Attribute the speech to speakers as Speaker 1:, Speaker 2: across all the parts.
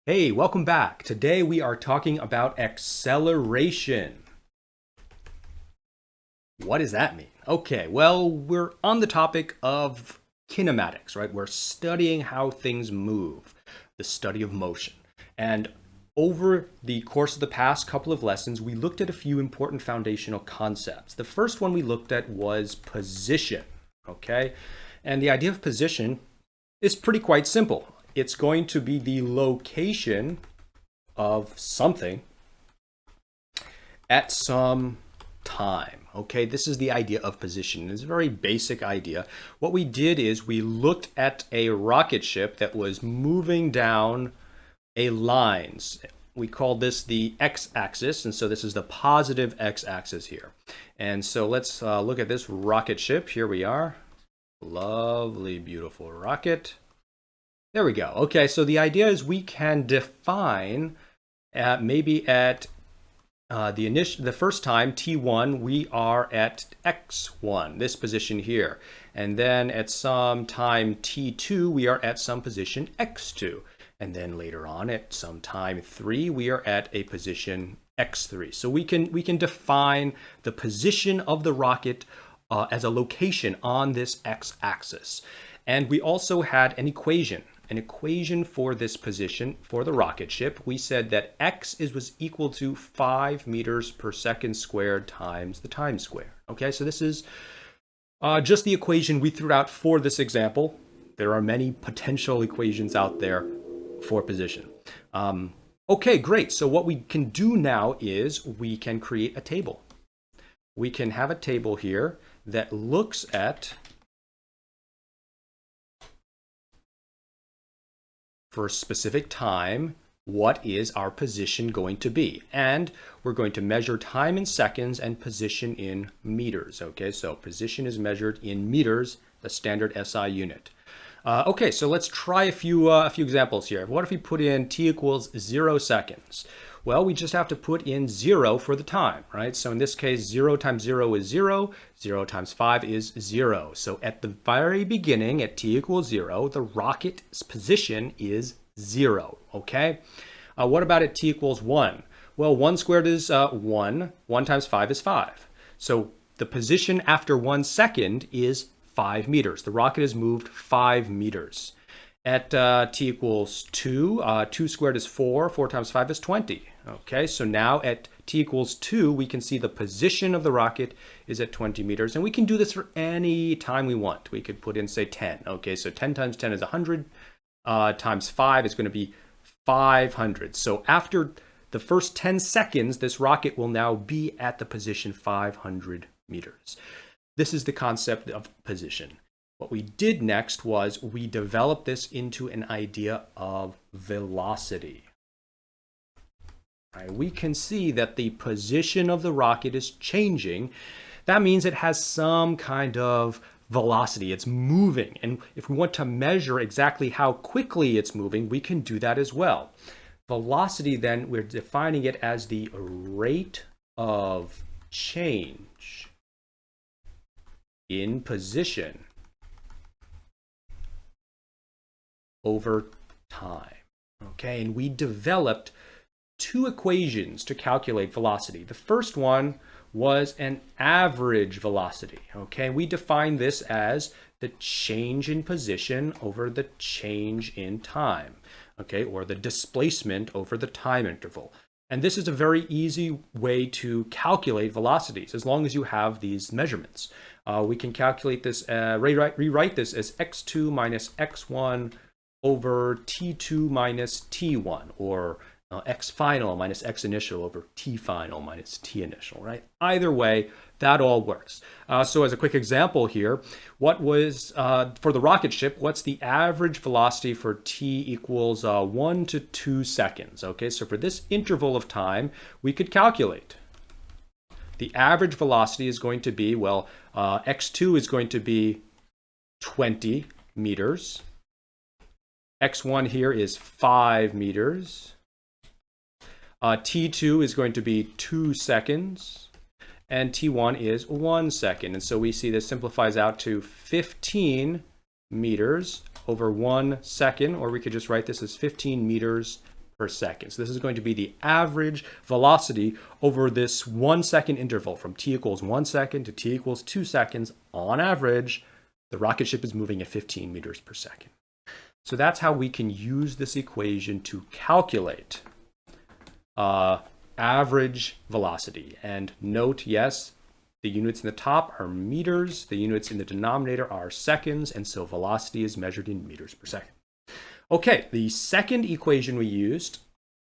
Speaker 1: Hey, welcome back. Today we are talking about acceleration. What does that mean? Okay, well, we're on the topic of kinematics, right? We're studying how things move, the study of motion. And over the course of the past couple of lessons, we looked at a few important foundational concepts. The first one we looked at was position, okay? And the idea of position is pretty quite simple. It's going to be the location of something at some time. Okay, this is the idea of position. It's a very basic idea. What we did is we looked at a rocket ship that was moving down a line. We called this the x-axis, and so this is the positive x-axis here. And so let's look at this rocket ship. Here we are. Lovely, beautiful rocket. There we go. Okay, so the idea is we can define maybe at the first time, t1, we are at x1, this position here. And then at some time t2, we are at some position x2. And then later on at some time 3, we are at a position x3. So we can define the position of the rocket as a location on this x-axis. And we also had an equation for this position for the rocket ship. We said that x was equal to 5 meters per second squared times the time squared. Okay, so this is just the equation we threw out for this example. There are many potential equations out there for position. Okay, great. So what we can do now is we can create a table. We can have a table here that looks at, for a specific time, what is our position going to be? And we're going to measure time in seconds and position in meters. Okay, so position is measured in meters, the standard SI unit. Okay, so let's try a few examples here. What if we put in t equals 0 seconds? Well, we just have to put in 0 for the time, right? So in this case, 0 times 0 is 0, 0 times 5 is 0. So at the very beginning, at t equals 0, the rocket's position is 0, okay? What about at t equals 1? Well, 1 squared is 1. 1 times 5 is 5. So the position after 1 second is 5 meters. The rocket has moved 5 meters. At t equals 2, 2 squared is 4. 4 times 5 is 20. Okay, so now at t equals 2, we can see the position of the rocket is at 20 meters. And we can do this for any time we want. We could put in, say, 10. Okay, so 10 times 10 is 100. Times 5 is going to be 500. So after the first 10 seconds, this rocket will now be at the position 500 meters. This is the concept of position. What we did next was we developed this into an idea of velocity. Right, we can see that the position of the rocket is changing. That means it has some kind of velocity. It's moving. And if we want to measure exactly how quickly it's moving, we can do that as well. Velocity, then, we're defining it as the rate of change in position over time. Okay, and we developed two equations to calculate velocity. The first one was an average velocity. Okay, we define this as the change in position over the change in time. Okay, or the displacement over the time interval. And this is a very easy way to calculate velocities as long as you have these measurements. We can calculate this, rewrite this as x2 minus x1 over t2 minus t1, or x final minus x initial over t final minus t initial, right? Either way, that all works. So as a quick example here, what was, for the rocket ship, what's the average velocity for t equals 1 to 2 seconds? Okay, so for this interval of time, we could calculate. The average velocity is going to be, well, x2 is going to be 20 meters. x1 here is 5 meters. T2 is going to be 2 seconds, and T1 is 1 second. And so we see this simplifies out to 15 meters over 1 second, or we could just write this as 15 meters per second. So this is going to be the average velocity over this 1 second interval from t equals 1 second to t equals 2 seconds. On average, the rocket ship is moving at 15 meters per second. So that's how we can use this equation to calculate average velocity. And note, yes, the units in the top are meters, the units in the denominator are seconds, and so velocity is measured in meters per second. Okay, the second equation we used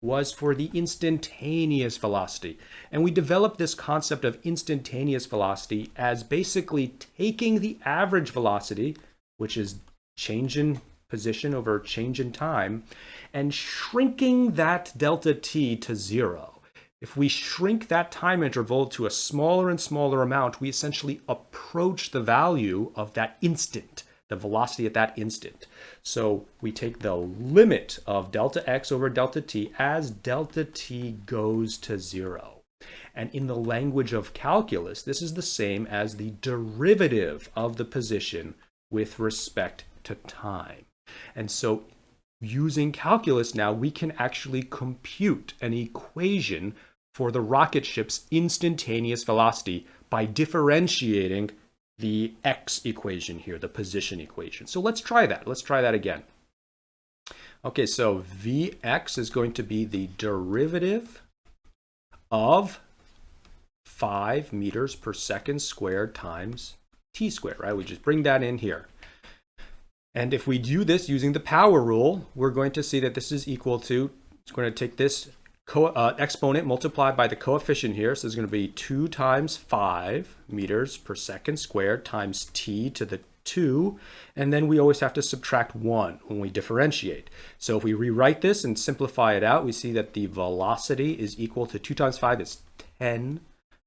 Speaker 1: was for the instantaneous velocity. And we developed this concept of instantaneous velocity as basically taking the average velocity, which is change in position over change in time, and shrinking that delta t to 0. If we shrink that time interval to a smaller and smaller amount, we essentially approach the value of that instant, the velocity at that instant. So we take the limit of delta x over delta t as delta t goes to 0. And in the language of calculus, this is the same as the derivative of the position with respect to time. And so using calculus now, we can actually compute an equation for the rocket ship's instantaneous velocity by differentiating the x equation here, the position equation. So let's try that. Let's try that again. Okay, so Vx is going to be the derivative of 5 meters per second squared times t squared, right? We just bring that in here. And if we do this using the power rule, we're going to see that this is equal to, it's going to take this exponent multiplied by the coefficient here. So it's going to be 2 times 5 meters per second squared times t to the 2. And then we always have to subtract 1 when we differentiate. So if we rewrite this and simplify it out, we see that the velocity is equal to 2 times 5 is 10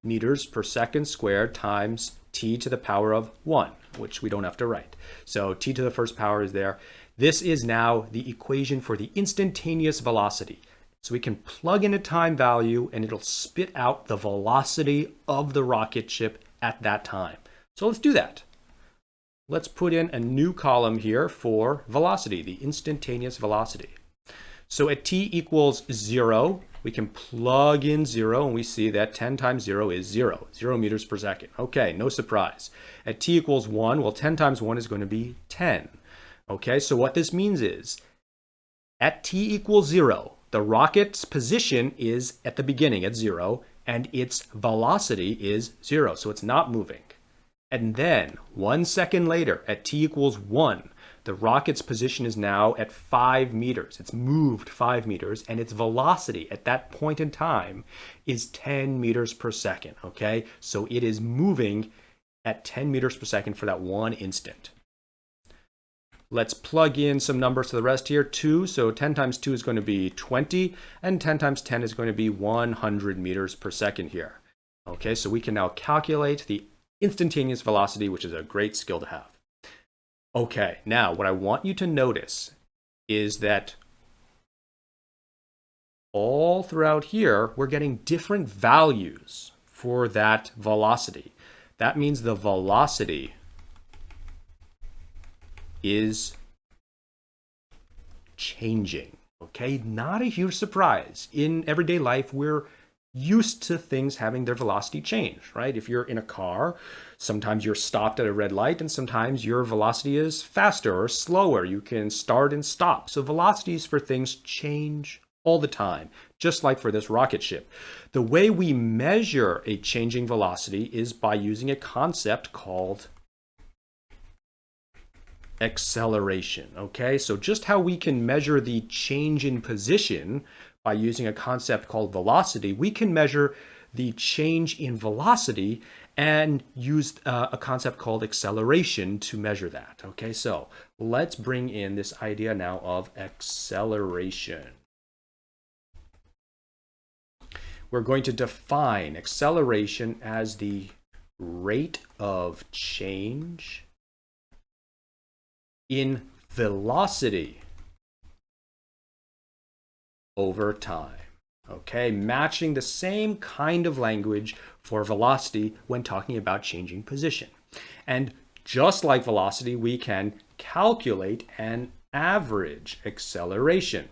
Speaker 1: meters per second squared times t to the power of 1, which we don't have to write. So t to the first power is there. This is now the equation for the instantaneous velocity. So we can plug in a time value and it'll spit out the velocity of the rocket ship at that time. So let's do that. Let's put in a new column here for velocity, the instantaneous velocity. So at t equals 0, we can plug in 0 and we see that 10 times 0 is 0, 0 meters per second. Okay, no surprise. At t equals 1, well, 10 times 1 is going to be 10. Okay, so what this means is at t equals 0, the rocket's position is at the beginning at 0 and its velocity is 0, so it's not moving. And then 1 second later at t equals 1, the rocket's position is now at 5 meters. It's moved 5 meters, and its velocity at that point in time is 10 meters per second, okay? So it is moving at 10 meters per second for that 1 instant. Let's plug in some numbers to the rest here. 2, so 10 times 2 is going to be 20, and 10 times 10 is going to be 100 meters per second here. Okay, so we can now calculate the instantaneous velocity, which is a great skill to have. Okay, now what I want you to notice is that all throughout here, we're getting different values for that velocity. That means the velocity is changing, okay? Not a huge surprise. In everyday life, we're used to things having their velocity change, right? If you're in a car, sometimes you're stopped at a red light and sometimes your velocity is faster or slower. You can start and stop. So velocities for things change all the time, just like for this rocket ship. The way we measure a changing velocity is by using a concept called acceleration, okay? So just how we can measure the change in position by using a concept called velocity, we can measure the change in velocity and use a concept called acceleration to measure that, okay? So let's bring in this idea now of acceleration. We're going to define acceleration as the rate of change in velocity over time. Okay, matching the same kind of language for velocity when talking about changing position. And just like velocity, we can calculate an average acceleration.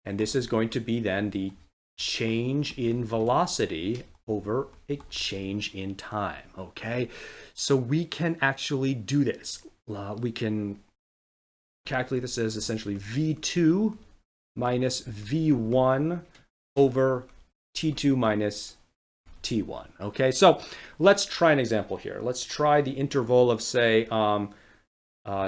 Speaker 1: And this is going to be then the change in velocity over a change in time, okay? So we can actually do this. We can calculate this as essentially v2 minus v1 over t2 minus t1, okay? So let's try an example here. Let's try the interval of, say,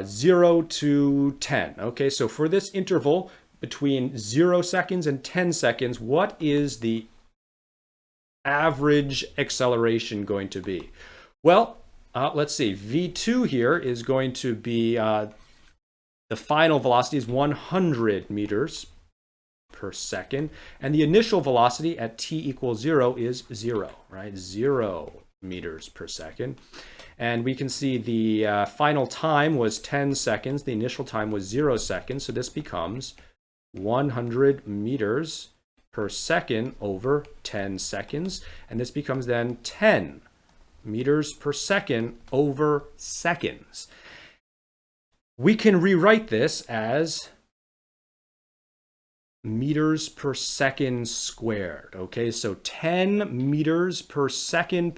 Speaker 1: 0 to 10, okay? So for this interval between 0 seconds and 10 seconds, what is the average acceleration going to be? Well, let's see. V2 here is going to be, the final velocity is 100 meters per second. And the initial velocity at t equals 0 is 0, right? 0 meters per second. And we can see the final time was 10 seconds. The initial time was 0 seconds. So this becomes 100 meters per second over 10 seconds. And this becomes then 10 meters per second over seconds. We can rewrite this as meters per second squared. Okay, so 10 meters per second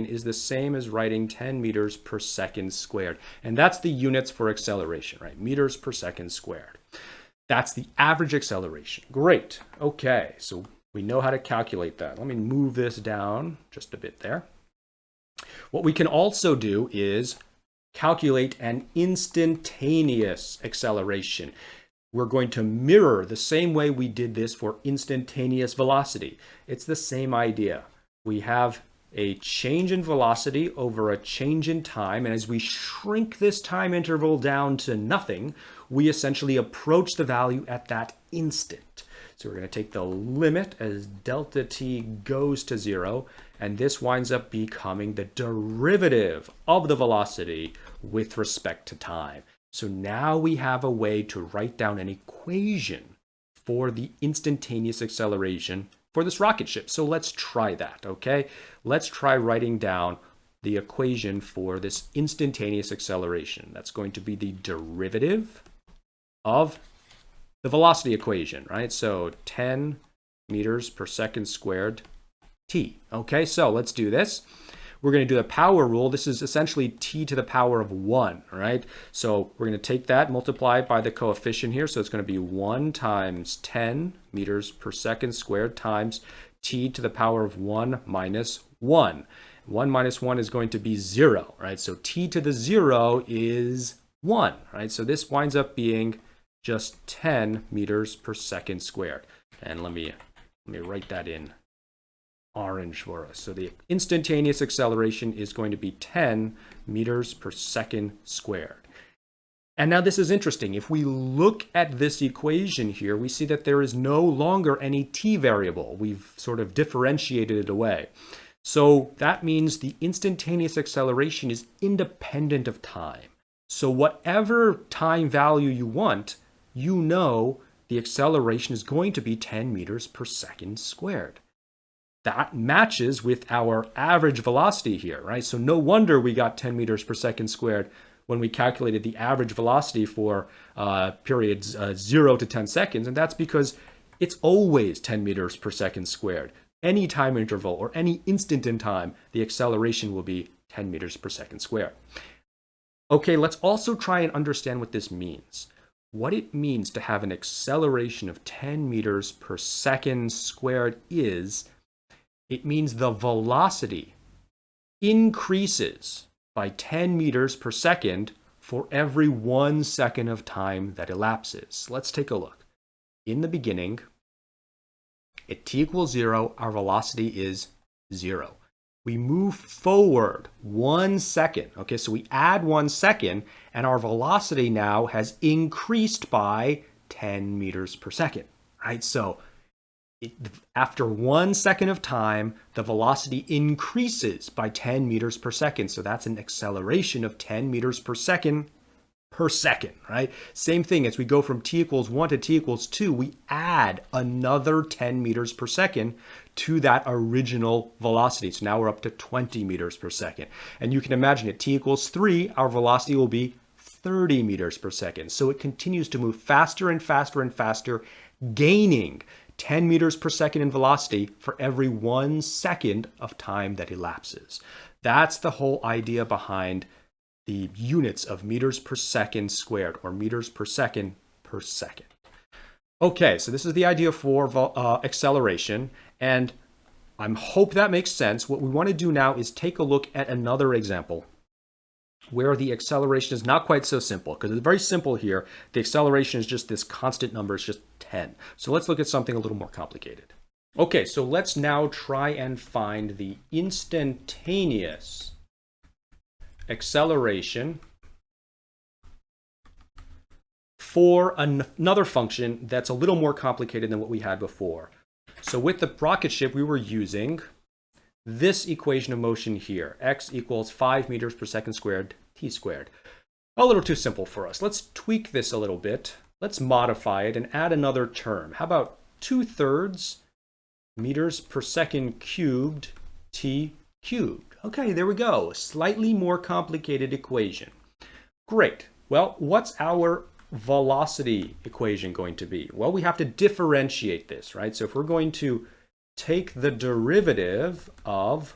Speaker 1: is the same as writing 10 meters per second squared. And that's the units for acceleration, right? Meters per second squared. That's the average acceleration. Great. Okay, so we know how to calculate that. Let me move this down just a bit there. What we can also do is calculate an instantaneous acceleration. We're going to mirror the same way we did this for instantaneous velocity. It's the same idea. We have a change in velocity over a change in time, and as we shrink this time interval down to nothing, we essentially approach the value at that instant. So we're going to take the limit as delta t goes to 0, and this winds up becoming the derivative of the velocity with respect to time. So now we have a way to write down an equation for the instantaneous acceleration for this rocket ship. So let's try that, okay? Let's try writing down the equation for this instantaneous acceleration. That's going to be the derivative of the velocity equation, right? So 10 meters per second squared t. Okay, so let's do this. We're going to do the power rule. This is essentially t to the power of 1, right? So we're going to take that, multiply it by the coefficient here. So it's going to be 1 times 10 meters per second squared times t to the power of 1 minus 1. 1 minus 1 is going to be 0, right? So t to the 0 is 1, right? So this winds up being just 10 meters per second squared. And let me write that in orange for us. So the instantaneous acceleration is going to be 10 meters per second squared. And now this is interesting. If we look at this equation here, we see that there is no longer any t variable. We've sort of differentiated it away. So that means the instantaneous acceleration is independent of time. So whatever time value you want, you know the acceleration is going to be 10 meters per second squared. That matches with our average velocity here, right? So no wonder we got 10 meters per second squared when we calculated the average velocity for periods 0 to 10 seconds. And that's because it's always 10 meters per second squared. Any time interval or any instant in time, the acceleration will be 10 meters per second squared. Okay, let's also try and understand what this means. What it means to have an acceleration of 10 meters per second squared is, it means the velocity increases by 10 meters per second for every 1 second of time that elapses. Let's take a look. In the beginning, at t equals 0, our velocity is 0. We move forward 1 second. Okay, so we add 1 second, and our velocity now has increased by 10 meters per second, right? So after 1 second of time, the velocity increases by 10 meters per second. So that's an acceleration of 10 meters per second, right? Same thing, as we go from t equals 1 to t equals 2, we add another 10 meters per second to that original velocity. So now we're up to 20 meters per second. And you can imagine at t equals 3, our velocity will be 30 meters per second. So it continues to move faster and faster and faster gaining 10 meters per second in velocity for every 1 second of time that elapses. That's the whole idea behind the units of meters per second squared, or meters per second per second. Okay, so this is the idea for acceleration, and I hope that makes sense. What we want to do now is take a look at another example where the acceleration is not quite so simple, because it's very simple here. The acceleration is just this constant number, it's just 10. So let's look at something a little more complicated. Okay, so let's now try and find the instantaneous acceleration for another function that's a little more complicated than what we had before. So with the rocket ship, we were using this equation of motion here, x equals 5 meters per second squared, t squared. A little too simple for us. Let's tweak this a little bit. Let's modify it and add another term. How about 2/3 meters per second cubed, t cubed? Okay, there we go. A slightly more complicated equation. Great. Well, what's our velocity equation going to be? Well, we have to differentiate this, right? So if we're going to take the derivative of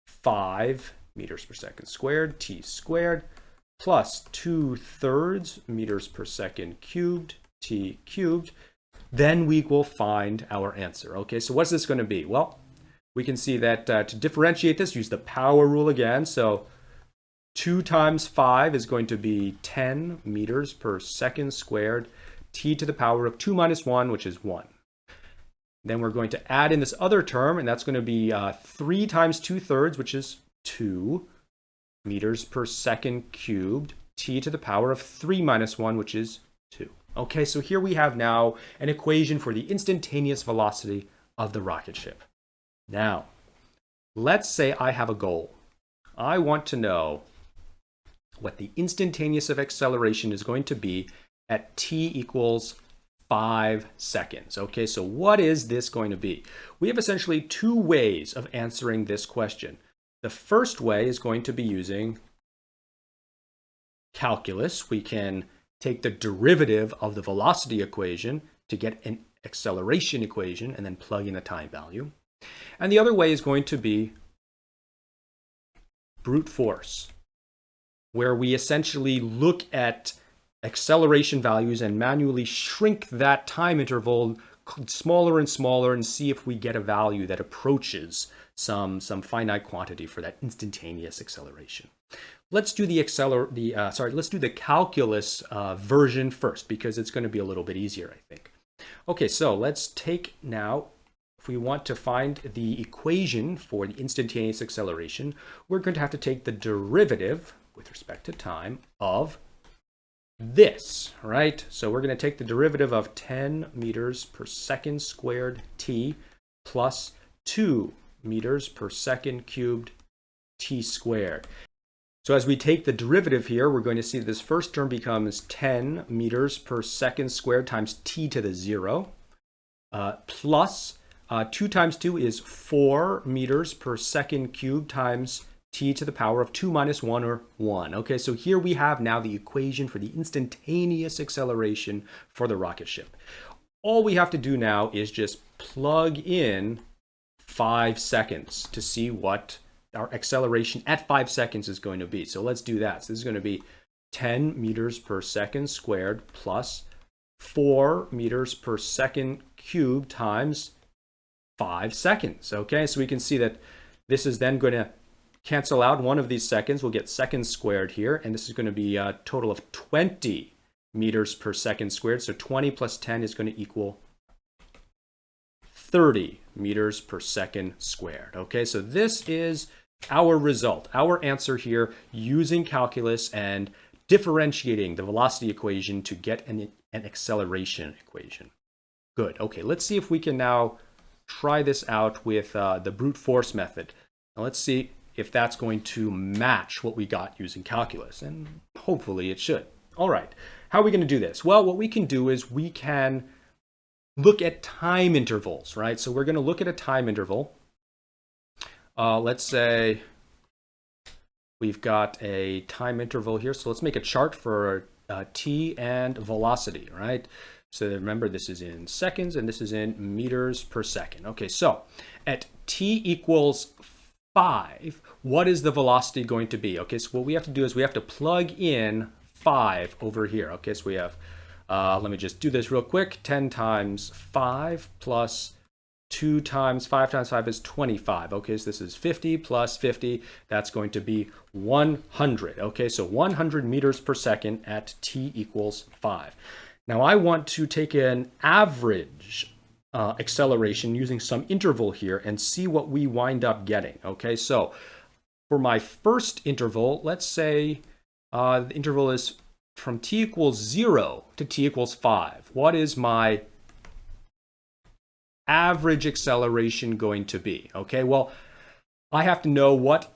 Speaker 1: 5 meters per second squared, t squared, plus 2/3 meters per second cubed, t cubed, then we will find our answer. Okay, so what's this going to be? Well, we can see that to differentiate this, use the power rule again. So 2 times 5 is going to be 10 meters per second squared, t to the power of 2 minus 1, which is 1. Then we're going to add in this other term, and that's going to be 3 times 2/3, which is 2 meters per second cubed, t to the power of 3 minus 1, which is 2. Okay, so here we have now an equation for the instantaneous velocity of the rocket ship. Now, let's say I have a goal. I want to know what the instantaneous of acceleration is going to be at t equals 5 seconds. Okay, so what is this going to be? We have essentially 2 ways of answering this question. The first way is going to be using calculus. We can take the derivative of the velocity equation to get an acceleration equation and then plug in a time value. And the other way is going to be brute force, where we essentially look at acceleration values and manually shrink that time interval smaller and smaller and see if we get a value that approaches some finite quantity for that instantaneous acceleration. Let's do the calculus version first, because it's going to be a little bit easier, I think. Okay, so let's take now, if we want to find the equation for the instantaneous acceleration, we're going to have to take the derivative with respect to time of this, right? So we're going to take the derivative of 10 meters per second squared t plus 2 meters per second cubed t squared. So as we take the derivative here, we're going to see this first term becomes 10 meters per second squared times t to the 0, plus 2 times 2 is 4 meters per second cubed times t to the power of 2 minus 1, or 1. Okay, so here we have now the equation for the instantaneous acceleration for the rocket ship. All we have to do now is just plug in 5 seconds to see what our acceleration at 5 seconds is going to be. So let's do that. So this is going to be 10 meters per second squared plus 4 meters per second cubed times 5 seconds. Okay, so we can see that this is then going to cancel out one of these seconds. We'll get seconds squared here, and this is going to be a total of 20 meters per second squared. So 20 plus 10 is going to equal 30 meters per second squared. Okay, so this is our result, our answer here using calculus and differentiating the velocity equation to get an acceleration equation. Good. Okay, let's see if we can now try this out with the brute force method. Now let's see if that's going to match what we got using calculus, and hopefully it should. All right, how are we going to do this? Well, what we can do is we can look at time intervals, right? So we're going to look at a time interval. Let's say we've got a time interval here. So let's make a chart for t and velocity, right? So remember, this is in seconds and this is in meters per second. Okay, so at t equals 5, what is the velocity going to be? Okay, so what we have to do is we have to plug in 5 over here. Okay, so we have, let me just do this real quick. 10 times 5 plus 2 times 5 times 5 is 25. Okay, so this is 50 plus 50. That's going to be 100. Okay, so 100 meters per second at t equals 5. Now I want to take an average acceleration using some interval here and see what we wind up getting. Okay, so for my first interval, let's say the interval is from t equals 0 to t equals 5. What is my average acceleration going to be? Okay, well, I have to know what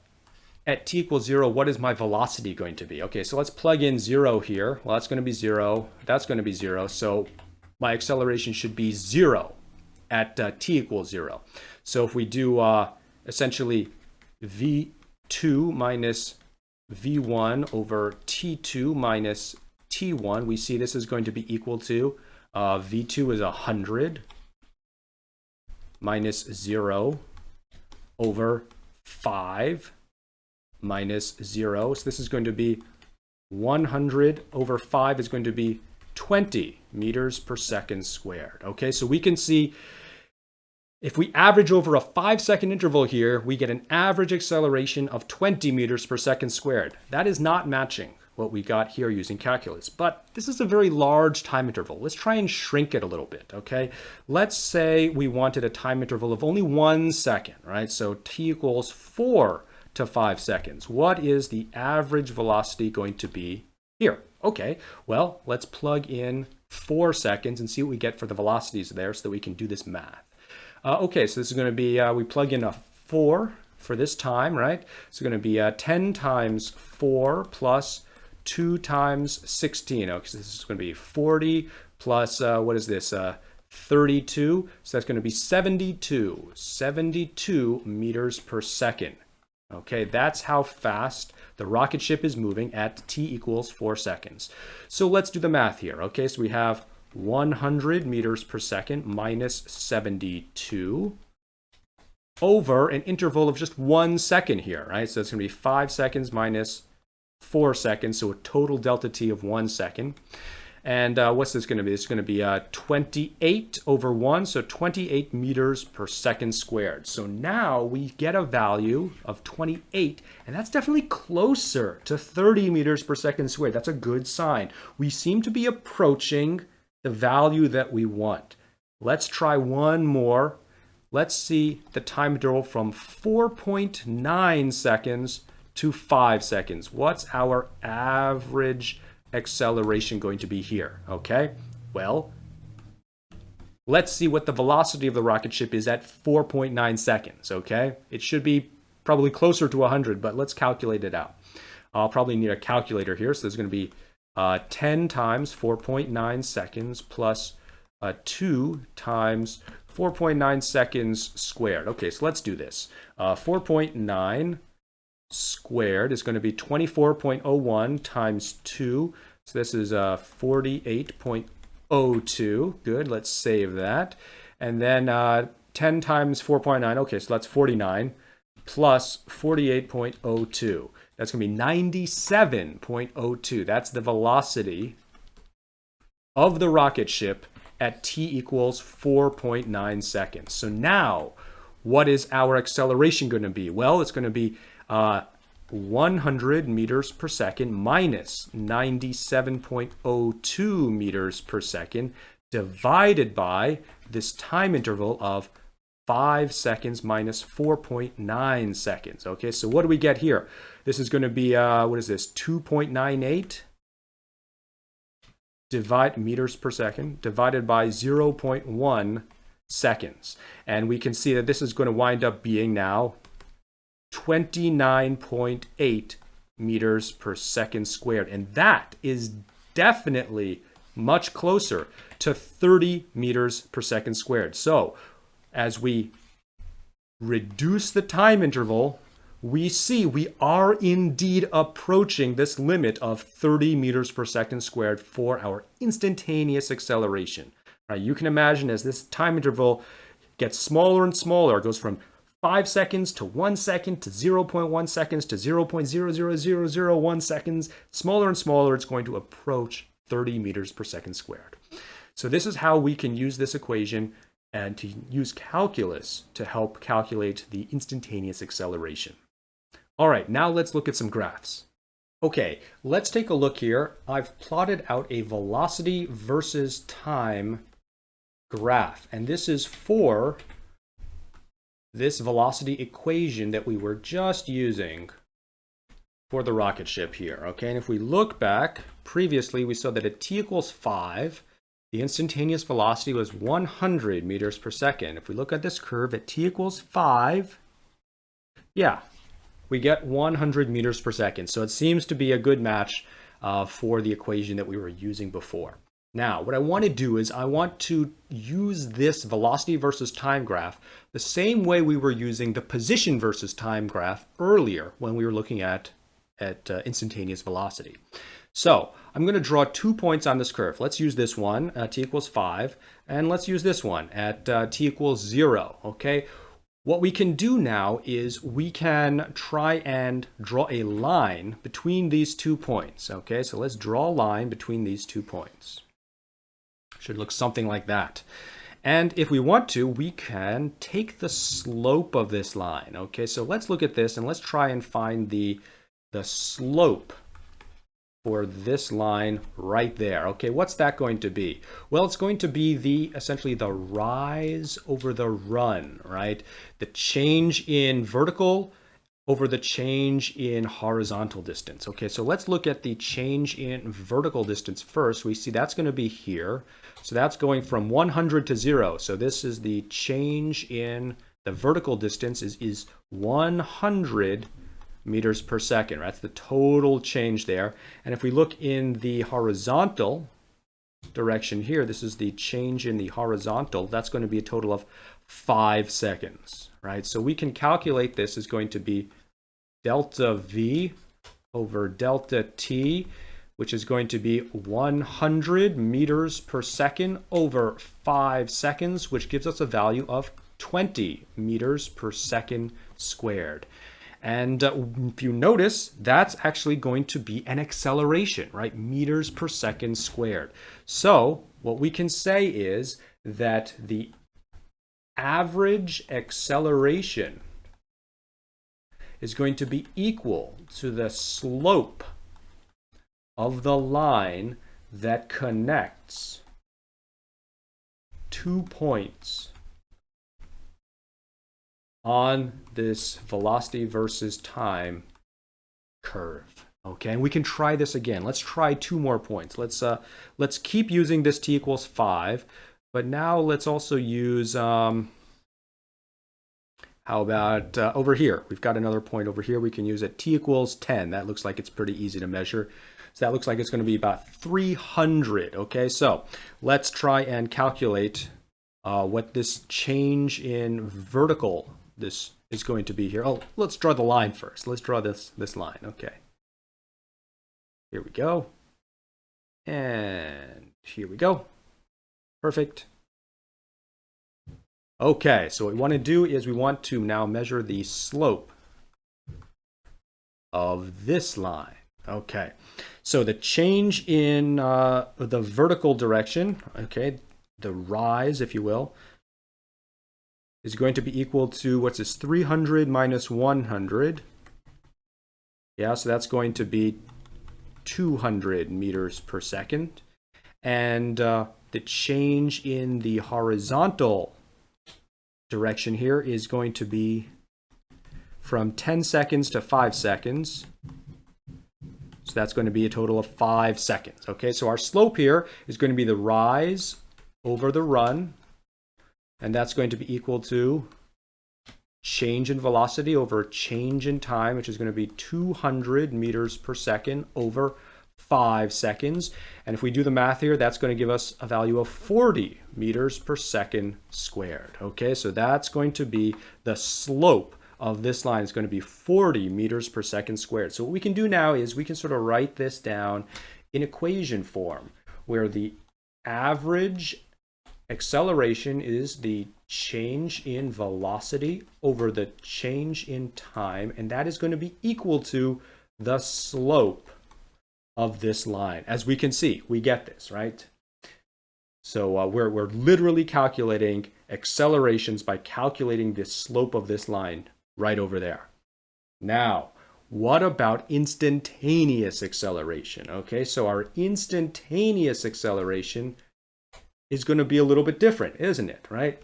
Speaker 1: at t equals 0, what is my velocity going to be? Okay, so let's plug in 0 here. Well, that's going to be 0. That's going to be 0. So my acceleration should be 0 at t equals 0. So if we do essentially v2 minus v1 over t2 minus t1, we see this is going to be equal to v2 is 100 minus 0 over 5 minus 0. So this is going to be 100 over 5 is going to be 20 meters per second squared. Okay, so we can see if we average over a 5-second interval here, we get an average acceleration of 20 meters per second squared. That is not matching what we got here using calculus, but this is a very large time interval. Let's try and shrink it a little bit, okay? Let's say we wanted a time interval of only 1 second, right? So t equals 4 to 5 seconds. What is the average velocity going to be here? Okay, well, let's plug in 4 seconds and see what we get for the velocities there so that we can do this math. Okay, so this is going to be, we plug in a 4 for this time, right? It's going to be 10 times 4 plus 2 times 16. Okay, so this is going to be 40 plus, what is this, 32. So that's going to be 72 meters per second. Okay, that's how fast the rocket ship is moving at t equals 4 seconds. So let's do the math here. Okay, so we have 100 meters per second minus 72 over an interval of just 1 second here, right? So it's going to be 5 seconds minus 4 seconds, so a total delta t of 1 second. And what's this going to be? It's going to be 28 over 1, so 28 meters per second squared. So now we get a value of 28, and that's definitely closer to 30 meters per second squared. That's a good sign. We seem to be approaching the value that we want. Let's try one more. Let's see the time interval from 4.9 seconds to 5 seconds. What's our average acceleration going to be here? Okay, well, let's see what the velocity of the rocket ship is at 4.9 seconds. Okay, it should be probably closer to 100, but let's calculate it out. I'll probably need a calculator here. So there's going to be 10 times 4.9 seconds plus 2 times 4.9 seconds squared. Okay, so let's do this. 4.9 squared is going to be 24.01 times 2. So this is 48.02. Good, let's save that. And then 10 times 4.9, okay, so that's 49 plus 48.02. That's going to be 97.02. That's the velocity of the rocket ship at t equals 4.9 seconds. So now, what is our acceleration going to be? Well, it's going to be 100 meters per second minus 97.02 meters per second divided by this time interval of 5 seconds minus 4.9 seconds. Okay, so what do we get here? This is going to be, what is this, 2.98 meters per second divided by 0.1 seconds. And we can see that this is going to wind up being now 29.8 meters per second squared. And that is definitely much closer to 30 meters per second squared. So as we reduce the time interval, we see we are indeed approaching this limit of 30 meters per second squared for our instantaneous acceleration. Right, you can imagine as this time interval gets smaller and smaller, it goes from 5 seconds to 1 second to 0.1 seconds to 0.00001 seconds, smaller and smaller, it's going to approach 30 meters per second squared. So this is how we can use this equation and to use calculus to help calculate the instantaneous acceleration. All right, now let's look at some graphs. Okay, let's take a look here. I've plotted out a velocity versus time graph, and this is for this velocity equation that we were just using for the rocket ship here. Okay, and if we look back previously, we saw that at t equals 5, the instantaneous velocity was 100 meters per second. If we look at this curve at t equals 5, yeah, we get 100 meters per second. So it seems to be a good match for the equation that we were using before. Now, what I want to do is I want to use this velocity versus time graph the same way we were using the position versus time graph earlier when we were looking at instantaneous velocity. So I'm going to draw 2 points on this curve. Let's use this one at t equals 5, and let's use this one at t equals 0. Okay. What we can do now is we can try and draw a line between these 2 points. Okay, so let's draw a line between these 2 points. Should look something like that. And if we want to, we can take the slope of this line. Okay, so let's look at this and let's try and find the slope for this line right there. Okay, what's that going to be? Well, it's going to be essentially the rise over the run, right? The change in vertical over the change in horizontal distance. Okay, so let's look at the change in vertical distance first. We see that's going to be here. So that's going from 100 to 0. So this is the change in the vertical distance is 100 meters per second. Right? That's the total change there. And if we look in the horizontal direction here, this is the change in the horizontal. That's going to be a total of 5 seconds. Right? So we can calculate this as going to be delta V over delta T, which is going to be 100 meters per second over 5 seconds, which gives us a value of 20 meters per second squared. And if you notice, that's actually going to be an acceleration, right? Meters per second squared. So what we can say is that the average acceleration is going to be equal to the slope of the line that connects 2 points on this velocity versus time curve. Okay, and we can try this again. Let's try 2 more points. Let's keep using this t equals 5, but now let's also use how about over here? We've got another point over here we can use at t equals 10. That looks like it's pretty easy to measure. So that looks like it's going to be about 300. Okay, so let's try and calculate what this change in vertical this is going to be here. Oh, let's draw the line first. Let's draw this line. Okay. Here we go. And here we go. Perfect. Okay, so what we want to do is we want to now measure the slope of this line. Okay, so the change in the vertical direction, okay, the rise, if you will, is going to be equal to, what's this, 300 minus 100. Yeah, so that's going to be 200 meters per second. And the change in the horizontal direction here is going to be from 10 seconds to 5 seconds. So that's going to be a total of 5 seconds. Okay, so our slope here is going to be the rise over the run, and that's going to be equal to change in velocity over change in time, which is going to be 200 meters per second over 5 seconds. And if we do the math here, that's going to give us a value of 40 meters per second squared. Okay, so that's going to be the slope of this line is going to be 40 meters per second squared. So what we can do now is we can sort of write this down in equation form, where the average acceleration is the change in velocity over the change in time, and that is going to be equal to the slope of this line. As we can see, we get this, right? So we're literally calculating accelerations by calculating the slope of this line right over there. Now, what about instantaneous acceleration? Okay, so our instantaneous acceleration is going to be a little bit different, isn't it, right?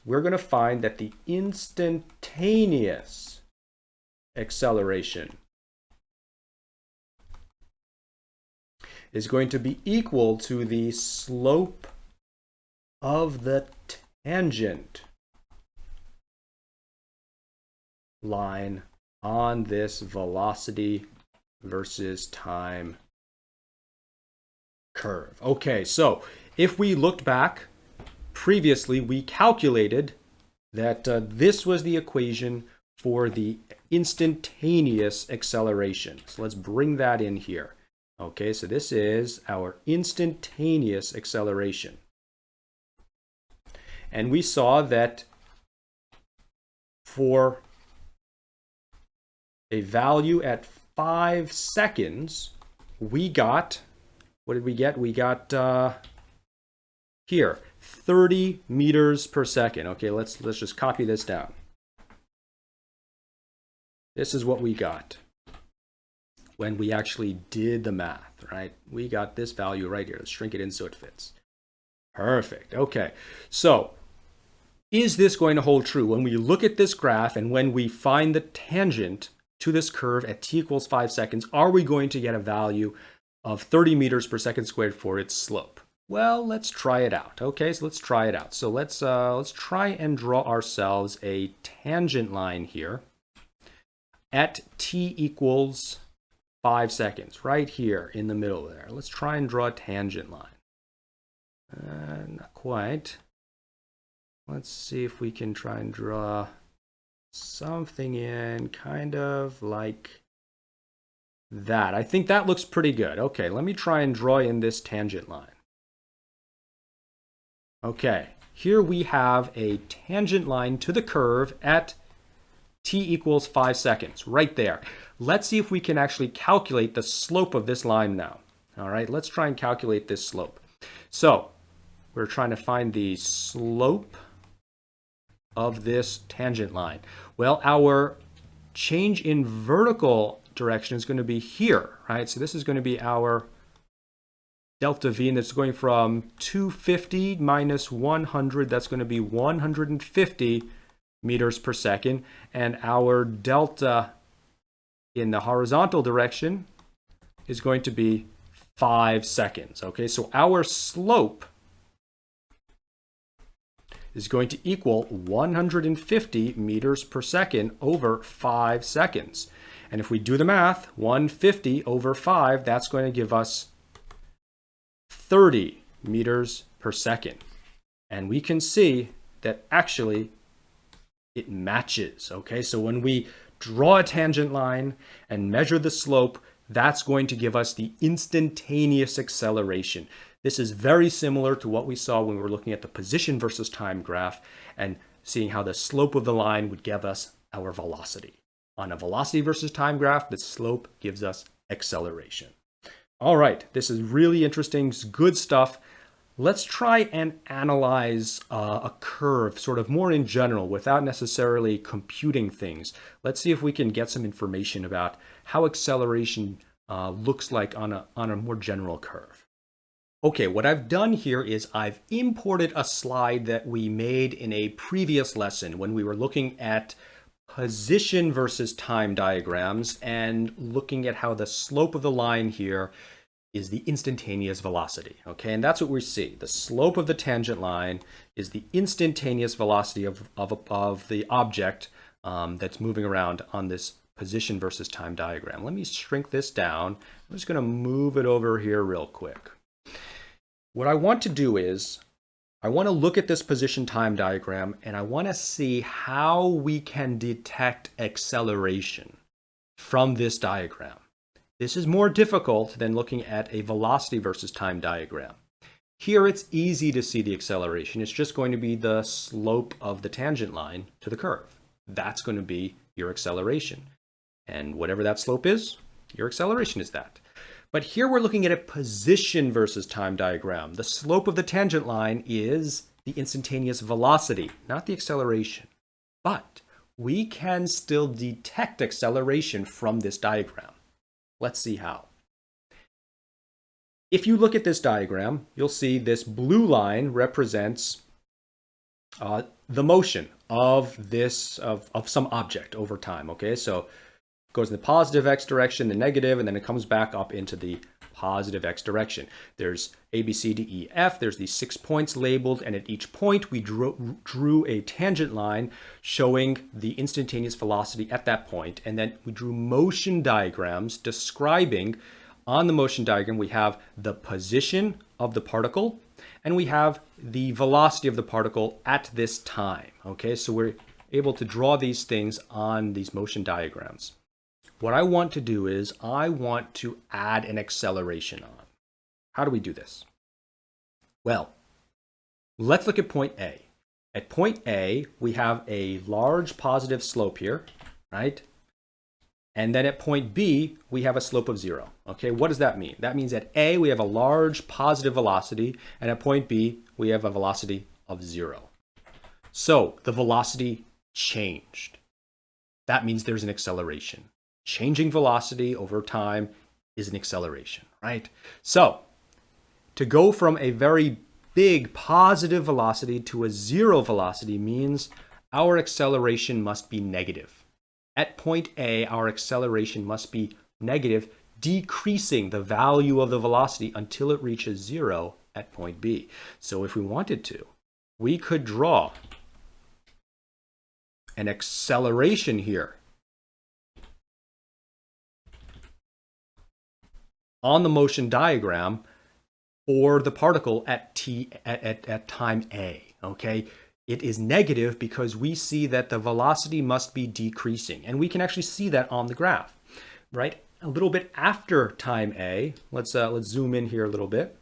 Speaker 1: We're going to find that the instantaneous acceleration is going to be equal to the slope of the tangent line on this velocity versus time curve. Okay, so if we looked back previously, we calculated that this was the equation for the instantaneous acceleration. So let's bring that in here. Okay, so this is our instantaneous acceleration. And we saw that for a value at 5 seconds, we got, what did we get? We got here, 30 meters per second. Okay, let's just copy this down. This is what we got when we actually did the math, right? We got this value right here. Let's shrink it in so it fits. Perfect. Okay, so is this going to hold true? When we look at this graph and when we find the tangent to this curve at t equals 5 seconds, are we going to get a value of 30 meters per second squared for its slope? Well, let's try it out. Okay, so let's try it out. So let's try and draw ourselves a tangent line here at t equals 5 seconds, right here in the middle there. Let's try and draw a tangent line. Not quite. Let's see if we can try and draw something in kind of like that. I think that looks pretty good. Okay, let me try and draw in this tangent line. Okay, here we have a tangent line to the curve at t equals 5 seconds, right there. Let's see if we can actually calculate the slope of this line now. All right, let's try and calculate this slope. So we're trying to find the slope of this tangent line. Well, our change in vertical direction is going to be here, right? So this is going to be our delta V, and it's going from 250 minus 100. That's going to be 150 meters per second. And our delta in the horizontal direction is going to be 5 seconds. Okay, so our slope is going to equal 150 meters per second over 5 seconds. And if we do the math, 150 over 5, that's going to give us 30 meters per second. And we can see that actually it matches. Okay, so when we draw a tangent line and measure the slope, that's going to give us the instantaneous acceleration. This is very similar to what we saw when we were looking at the position versus time graph and seeing how the slope of the line would give us our velocity. On a velocity versus time graph, the slope gives us acceleration. All right, this is really interesting, good stuff. Let's try and analyze a curve sort of more in general without necessarily computing things. Let's see if we can get some information about how acceleration looks like on a more general curve. Okay, what I've done here is I've imported a slide that we made in a previous lesson when we were looking at position versus time diagrams and looking at how the slope of the line here is the instantaneous velocity. Okay, and that's what we see. The slope of the tangent line is the instantaneous velocity of the object that's moving around on this position versus time diagram. Let me shrink this down. I'm just going to move it over here real quick. What I want to do is I want to look at this position time diagram and I want to see how we can detect acceleration from this diagram. This is more difficult than looking at a velocity versus time diagram. Here it's easy to see the acceleration. It's just going to be the slope of the tangent line to the curve. That's going to be your acceleration. And whatever that slope is, your acceleration is that. But here we're looking at a position versus time diagram. The slope of the tangent line is the instantaneous velocity, not the acceleration. But we can still detect acceleration from this diagram. Let's see how. If you look at this diagram, you'll see this blue line represents the motion of some object over time. Okay, so it goes in the positive x direction, the negative, and then it comes back up into the positive x direction. There's A, B, C, D, E, F. There's these 6 points labeled, and at each point we drew a tangent line showing the instantaneous velocity at that point, and then we drew motion diagrams describing. On the motion diagram, we have the position of the particle, and we have the velocity of the particle at this time. Okay, so we're able to draw these things on these motion diagrams. What I want to do is I want to add an acceleration on. How do we do this? Well, let's look at point A. At point A, we have a large positive slope here, right? And then at point B, we have a slope of 0. Okay, what does that mean? That means at A, we have a large positive velocity, and at point B, we have a velocity of 0. So the velocity changed. That means there's an acceleration. Changing velocity over time is an acceleration, right? So to go from a very big positive velocity to a 0 velocity means our acceleration must be negative. At point A, our acceleration must be negative, decreasing the value of the velocity until it reaches 0 at point B. So if we wanted to, we could draw an acceleration here on the motion diagram for the particle at time A, okay? It is negative because we see that the velocity must be decreasing. And we can actually see that on the graph, right? A little bit after time A, let's zoom in here a little bit.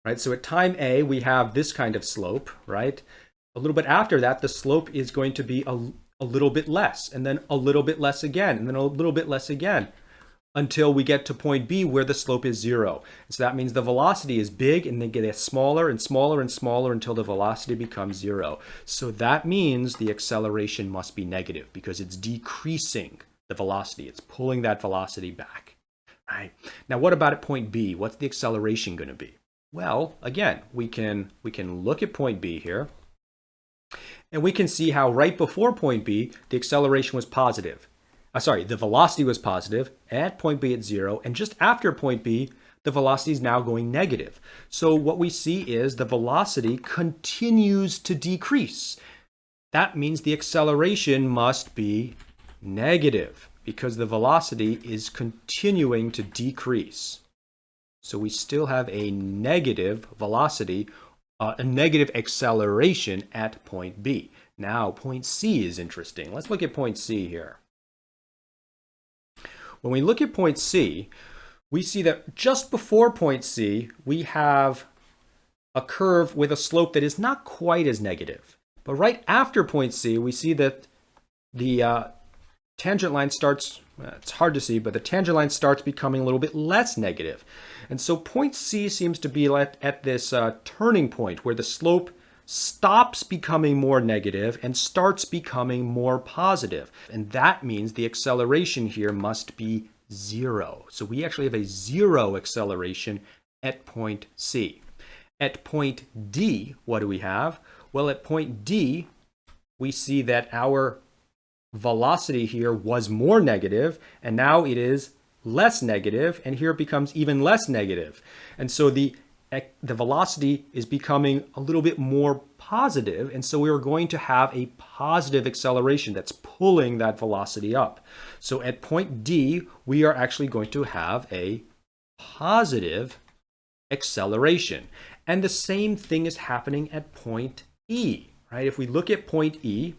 Speaker 1: Right, so at time A, we have this kind of slope, right? A little bit after that, the slope is going to be a little bit less, and then a little bit less again, and then a little bit less again, until we get to point B where the slope is 0. So that means the velocity is big and they get smaller and smaller and smaller until the velocity becomes 0. So that means the acceleration must be negative because it's decreasing the velocity. It's pulling that velocity back. Right? Now what about at point B? What's the acceleration going to be? Well, again, we can look at point B here and we can see how right before point B the acceleration was positive. The velocity was positive at point B at 0, and just after point B, the velocity is now going negative. So what we see is the velocity continues to decrease. That means the acceleration must be negative because the velocity is continuing to decrease. So we still have a negative velocity, a negative acceleration at point B. Now, point C is interesting. Let's look at point C here. When we look at point C, we see that just before point C, we have a curve with a slope that is not quite as negative. But right after point C, we see that the tangent line starts, it's hard to see, but the tangent line starts becoming a little bit less negative. And so point C seems to be at this turning point where the slope stops becoming more negative and starts becoming more positive. And that means the acceleration here must be 0. So we actually have a 0 acceleration at point C. At point D, what do we have? Well, at point D, we see that our velocity here was more negative, and now it is less negative, and here it becomes even less negative. And so the velocity is becoming a little bit more positive, and so we are going to have a positive acceleration that's pulling that velocity up. So at point D, we are actually going to have a positive acceleration. And the same thing is happening at point E, right? If we look at point E,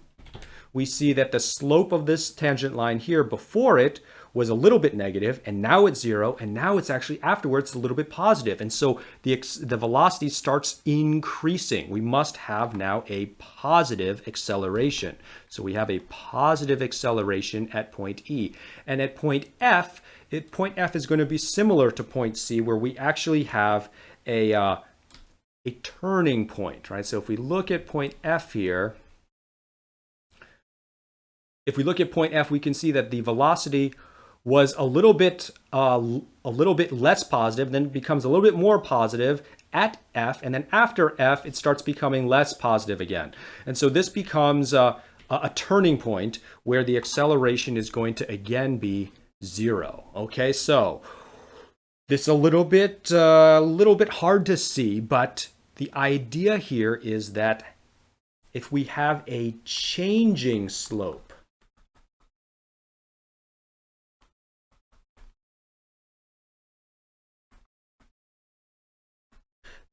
Speaker 1: we see that the slope of this tangent line here before it was a little bit negative, and now it's 0, and now it's actually afterwards a little bit positive. And so the velocity starts increasing. We must have now a positive acceleration. So we have a positive acceleration at point E. And at point F, point F is going to be similar to point C, where we actually have a turning point, right? So if we look at point F here, if we look at point F, we can see that the velocity was a little bit less positive, then it becomes a little bit more positive at F, and then after F, it starts becoming less positive again. And so this becomes a turning point where the acceleration is going to again be 0. Okay, so this is a little bit hard to see, but the idea here is that if we have a changing slope,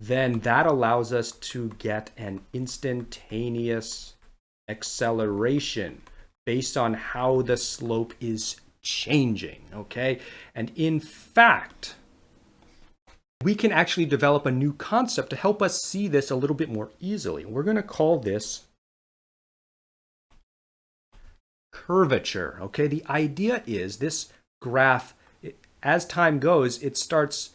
Speaker 1: then that allows us to get an instantaneous acceleration based on how the slope is changing, okay? And in fact, we can actually develop a new concept to help us see this a little bit more easily. We're going to call this curvature, okay? The idea is this graph, as time goes, it starts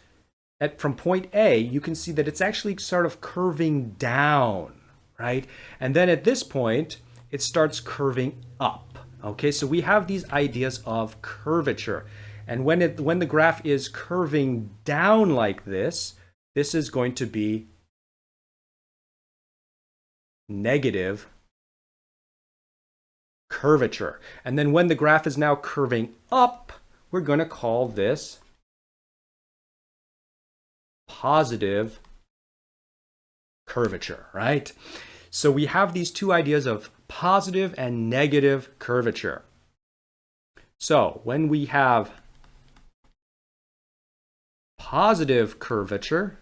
Speaker 1: from point A, you can see that it's actually sort of curving down, right? And then at this point, it starts curving up, okay? So we have these ideas of curvature. And when the graph is curving down like this is going to be negative curvature. And then when the graph is now curving up, we're going to call this positive curvature, right? So we have these two ideas of positive and negative curvature. So when we have positive curvature,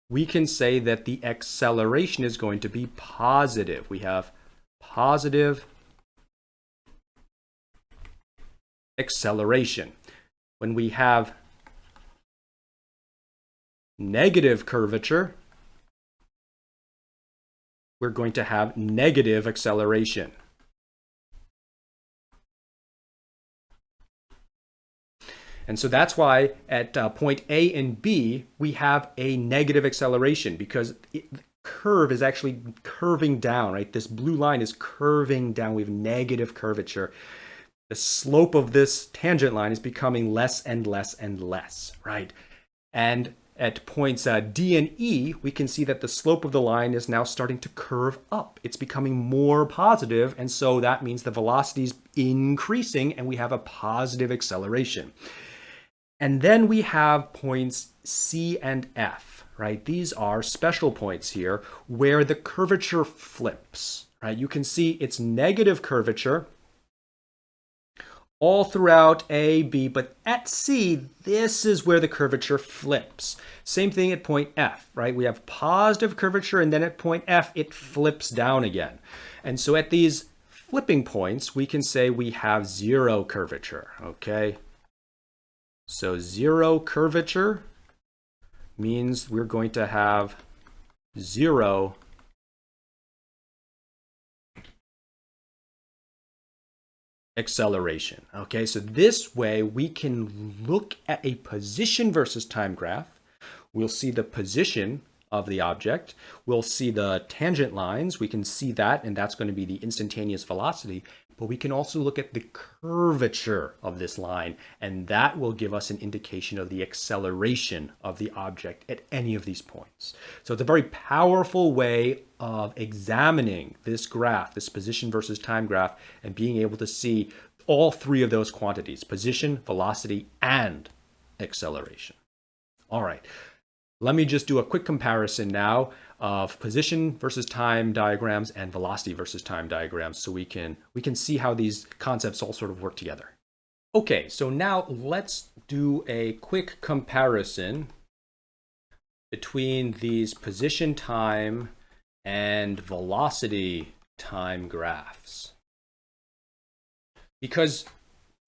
Speaker 1: we can say that the acceleration is going to be positive. We have positive acceleration. When we have negative curvature, we're going to have negative acceleration. And so that's why at point A and B, we have a negative acceleration because the curve is actually curving down, right? This blue line is curving down. We have negative curvature. The slope of this tangent line is becoming less and less and less, right? And at points D and E, we can see that the slope of the line is now starting to curve up. It's becoming more positive, and so that means the velocity is increasing, and we have a positive acceleration. And then we have points C and F, right? These are special points here where the curvature flips, right? You can see it's negative curvature all throughout A, B, but at C, this is where the curvature flips. Same thing at point F, right? We have positive curvature, and then at point F, it flips down again. And so at these flipping points, we can say we have zero curvature, okay? So zero curvature means we're going to have zero acceleration. Okay, so this way we can look at a position versus time graph. We'll see the position of the object. We'll see the tangent lines. We can see that, and that's going to be the instantaneous velocity. But we can also look at the curvature of this line, and that will give us an indication of the acceleration of the object at any of these points. So it's a very powerful way of examining this graph, this position versus time graph, and being able to see all three of those quantities: position, velocity, and acceleration. All right. Let me just do a quick comparison now of position versus time diagrams and velocity versus time diagrams so we can see how these concepts all sort of work together. Okay, so now let's do a quick comparison between these position time and velocity time graphs, because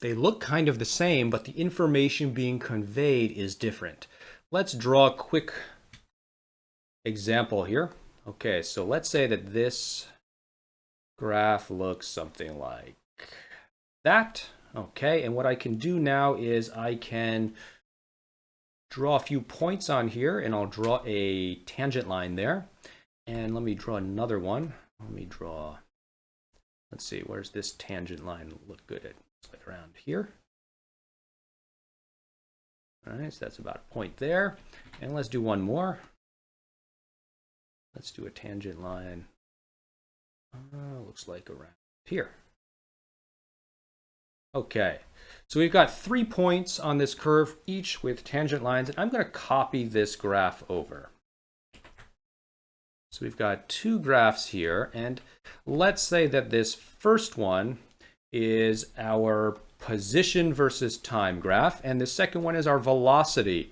Speaker 1: they look kind of the same, but the information being conveyed is different. Let's draw a quick example here. Okay, so let's say that this graph looks something like that. Okay, and what I can do now is I can draw a few points on here, and I'll draw a tangent line there. And let me draw another one. Let me draw, let's see, where's this tangent line look good at? It's like around here. All right, so that's about a point there. And let's do one more. Let's do a tangent line. Looks like around here. Okay, so we've got 3 points on this curve, each with tangent lines, and I'm going to copy this graph over. So we've got 2 graphs here, and let's say that this first one is our position versus time graph, and the second one is our velocity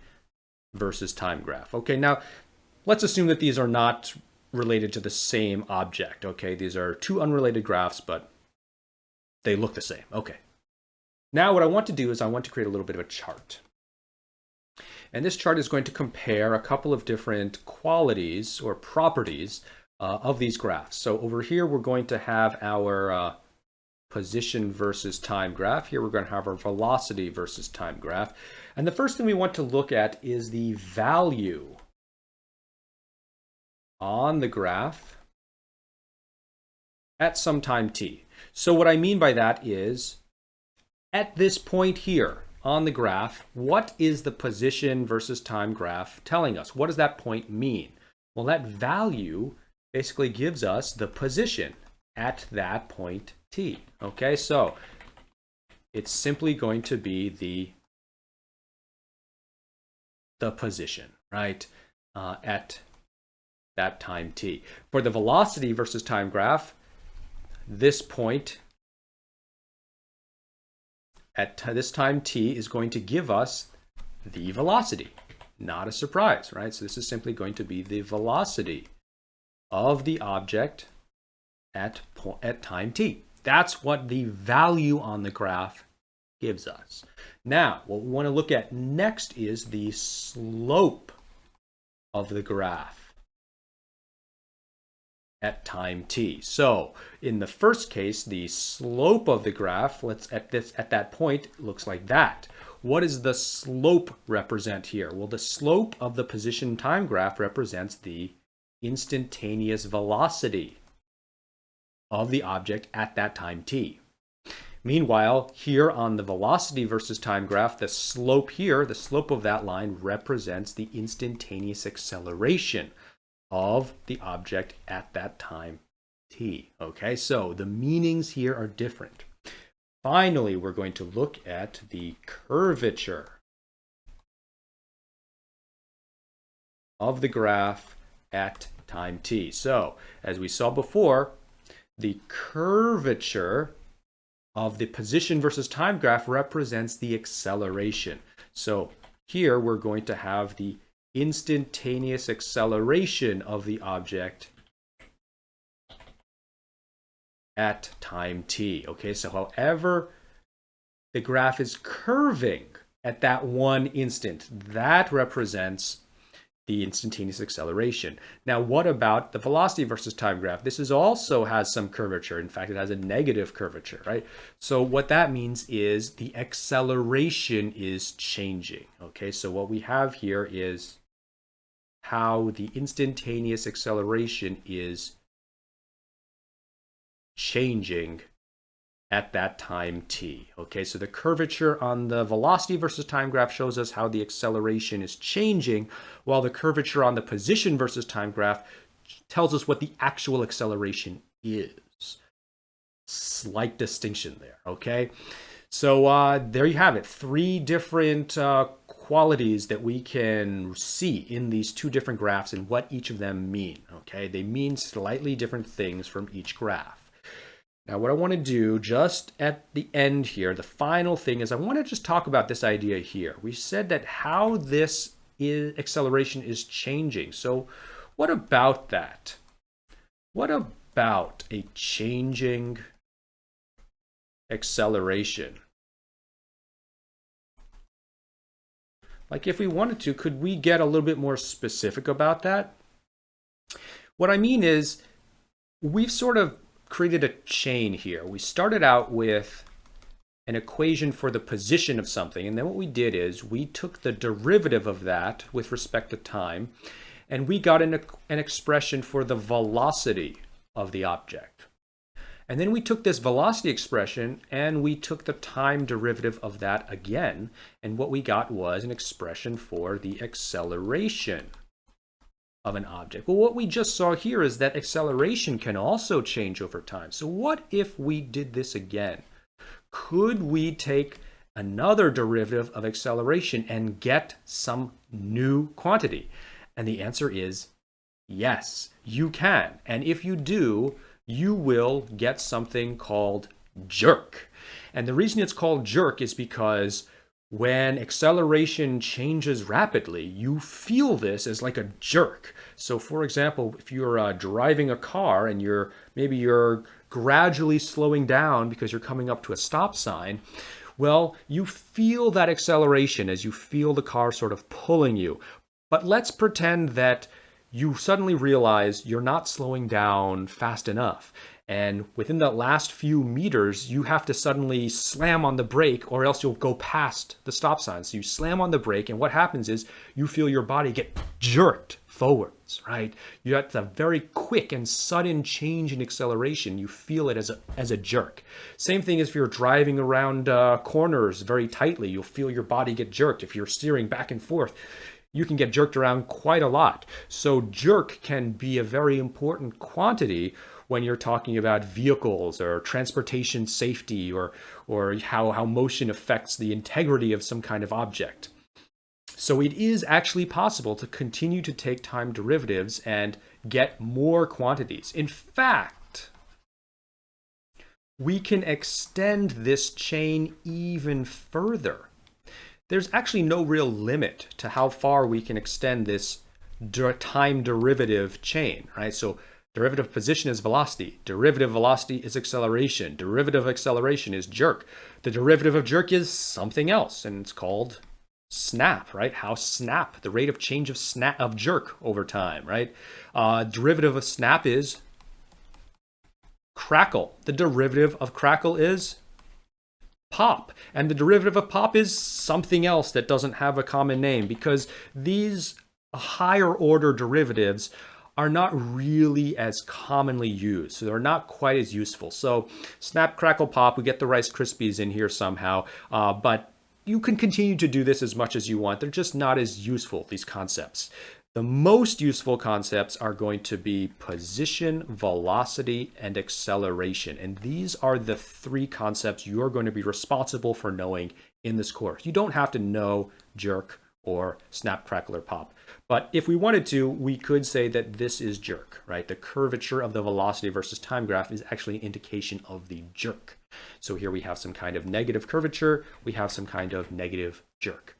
Speaker 1: versus time graph. Okay, now let's assume that these are not related to the same object. Okay, these are 2 unrelated graphs, but they look the same. Okay. Now what I want to do is I want to create a little bit of a chart. And this chart is going to compare a couple of different qualities or properties of these graphs. So over here, we're going to have our position versus time graph. Here, we're going to have our velocity versus time graph. And the first thing we want to look at is the value on the graph at some time t. So what I mean by that is, at this point here on the graph, what is the position versus time graph telling us? What does that point mean? Well, that value basically gives us the position at that point t. Okay, so it's simply going to be the position, right, at that time t. For the velocity versus time graph, this point at this time t is going to give us the velocity. Not a surprise, right? So this is simply going to be the velocity of the object at time t. That's what the value on the graph gives us. Now, what we want to look at next is the slope of the graph at time t. So in the first case, the slope of the graph, at that point, looks like that. What does the slope represent here? Well, the slope of the position time graph represents the instantaneous velocity of the object at that time t. Meanwhile, here on the velocity versus time graph, the slope here, the slope of that line represents the instantaneous acceleration of the object at that time t. Okay, so the meanings here are different. Finally, we're going to look at the curvature of the graph at time t. So, as we saw before, the curvature of the position versus time graph represents the acceleration. So here we're going to have the instantaneous acceleration of the object at time t. Okay, so however the graph is curving at that one instant, that represents the instantaneous acceleration. Now, what about the velocity versus time graph? This also has some curvature. In fact, it has a negative curvature, right? So what that means is the acceleration is changing. Okay, so what we have here is how the instantaneous acceleration is changing at that time t. Okay, so the curvature on the velocity versus time graph shows us how the acceleration is changing, while the curvature on the position versus time graph tells us what the actual acceleration is. Slight distinction there, okay? So there you have it, 3 different qualities that we can see in these 2 different graphs and what each of them mean, okay? They mean slightly different things from each graph. Now, what I want to do just at the end here, the final thing is I want to just talk about this idea here. We said that how this acceleration is changing. So what about that? What about a changing acceleration? Like if we wanted to, could we get a little bit more specific about that? What I mean is we've sort of created a chain here. We started out with an equation for the position of something, and then what we did is we took the derivative of that with respect to time, and we got an expression for the velocity of the object. And then we took this velocity expression and we took the time derivative of that again, and what we got was an expression for the acceleration of an object. Well, what we just saw here is that acceleration can also change over time. So what if we did this again? Could we take another derivative of acceleration and get some new quantity? And the answer is yes, you can. And if you do, you will get something called jerk. And the reason it's called jerk is because when acceleration changes rapidly, you feel this as like a jerk. So for example, if you're driving a car and maybe you're gradually slowing down because you're coming up to a stop sign, well, you feel that acceleration as you feel the car sort of pulling you. But let's pretend that you suddenly realize you're not slowing down fast enough. And within the last few meters, you have to suddenly slam on the brake or else you'll go past the stop sign. So you slam on the brake, and what happens is you feel your body get jerked forwards, right? That's a very quick and sudden change in acceleration. You feel it as a jerk. Same thing as if you're driving around corners very tightly, you'll feel your body get jerked. If you're steering back and forth, you can get jerked around quite a lot. So jerk can be a very important quantity when you're talking about vehicles or transportation safety or how motion affects the integrity of some kind of object. So it is actually possible to continue to take time derivatives and get more quantities. In fact, we can extend this chain even further. There's actually no real limit to how far we can extend this time derivative chain, right? So derivative position is velocity. Derivative velocity is acceleration. Derivative acceleration is jerk. The derivative of jerk is something else, and it's called snap, right? How snap, the rate of change of jerk over time, right? Derivative of snap is crackle. The derivative of crackle is pop, and the derivative of pop is something else that doesn't have a common name, because these higher order derivatives are not really as commonly used, so they're not quite as useful. So snap, crackle, pop, we get the Rice Krispies in here somehow, but you can continue to do this as much as you want. They're just not as useful, these concepts. The most useful concepts are going to be position, velocity, and acceleration. And these are the three concepts you're going to be responsible for knowing in this course. You don't have to know jerk or snap, crackle, or pop. But if we wanted to, we could say that this is jerk, right? The curvature of the velocity versus time graph is actually an indication of the jerk. So here we have some kind of negative curvature. We have some kind of negative jerk.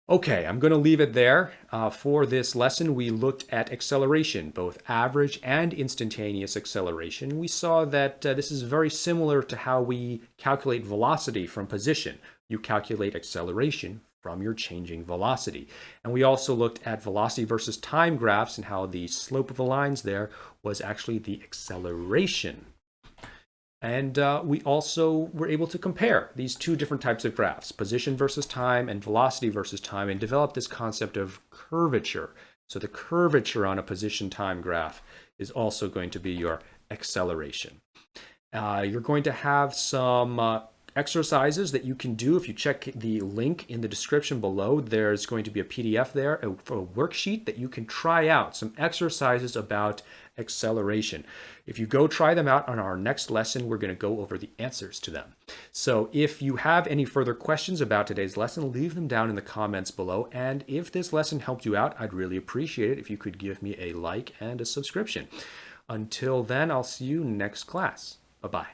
Speaker 1: Okay, I'm going to leave it there. For this lesson, we looked at acceleration, both average and instantaneous acceleration. We saw that this is very similar to how we calculate velocity from position. You calculate acceleration from your changing velocity. And we also looked at velocity versus time graphs and how the slope of the lines there was actually the acceleration. And we also were able to compare these two different types of graphs, position versus time and velocity versus time, and develop this concept of curvature. So the curvature on a position time graph is also going to be your acceleration. You're going to have some exercises that you can do. If you check the link in the description below, there's going to be a PDF there, a worksheet that you can try out, some exercises about acceleration. If you go try them out on our next lesson, we're going to go over the answers to them. So if you have any further questions about today's lesson, leave them down in the comments below. And if this lesson helped you out, I'd really appreciate it if you could give me a like and a subscription. Until then, I'll see you next class. Bye-bye.